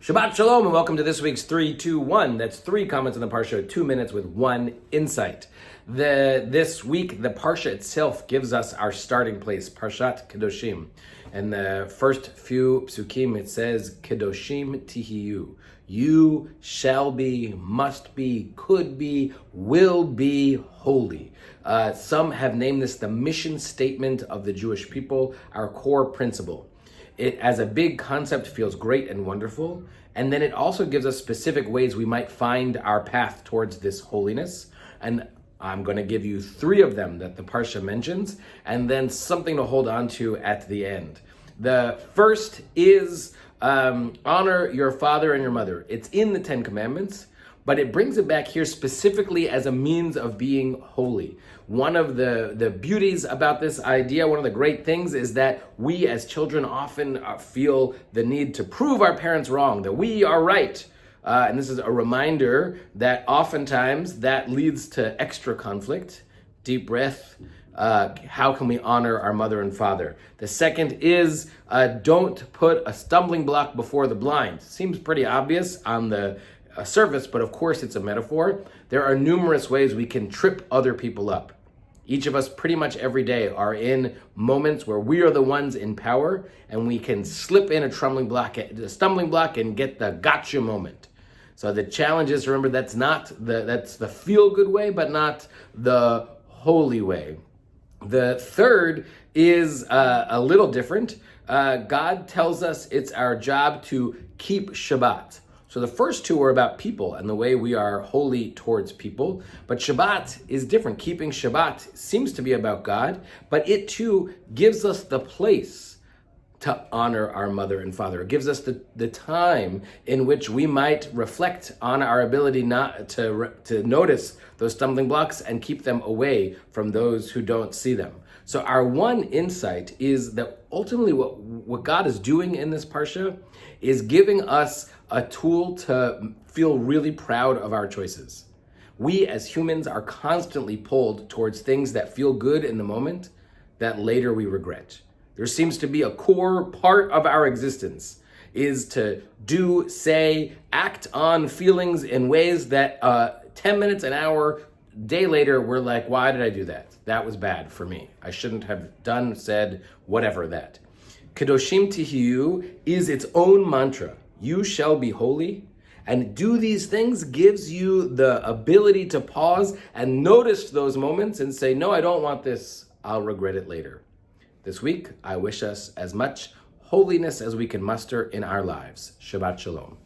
Shabbat Shalom and welcome to this week's 3-2-1. That's 3 comments on the Parsha, 2 minutes with 1 insight. This week, the Parsha itself gives us our starting place, Parshat Kedoshim. And the first few psukim, it says, kedoshim tihiyu. You shall be, must be, could be, will be holy. Some have named this the mission statement of the Jewish people, our core principle. It, as a big concept, feels great and wonderful, and then it also gives us specific ways we might find our path towards this holiness. And I'm going to give you 3 of them that the Parsha mentions, and then something to hold on to at the end. The first is honor your father and your mother. It's in the 10 Commandments, but it brings it back here specifically as a means of being holy. One of the beauties about this idea, one of the great things, is that we as children often feel the need to prove our parents wrong, that we are right. And this is a reminder that oftentimes that leads to extra conflict. Deep breath. How can we honor our mother and father? The second is don't put a stumbling block before the blind. Seems pretty obvious on the surface, but of course it's a metaphor. There are numerous ways we can trip other people up. Each of us pretty much every day are in moments where we are the ones in power and we can slip in a stumbling block and get the gotcha moment. So the challenge is to remember that's the feel-good way, but not the holy way. The third is a little different. God tells us it's our job to keep Shabbat. So the first 2 are about people and the way we are holy towards people. But Shabbat is different. Keeping Shabbat seems to be about God, but it too gives us the place to honor our mother and father. It gives us the time in which we might reflect on our ability not to notice those stumbling blocks and keep them away from those who don't see them. So our one insight is that ultimately what God is doing in this Parsha is giving us a tool to feel really proud of our choices. We as humans are constantly pulled towards things that feel good in the moment that later we regret. There seems to be a core part of our existence is to do, say, act on feelings in ways that 10 minutes, an hour, day later, we're like, why did I do that? That was bad for me. I shouldn't have done, said, whatever that. Kedoshim tihiyu is its own mantra. You shall be holy. And do these things gives you the ability to pause and notice those moments and say, no, I don't want this. I'll regret it later. This week, I wish us as much holiness as we can muster in our lives. Shabbat Shalom.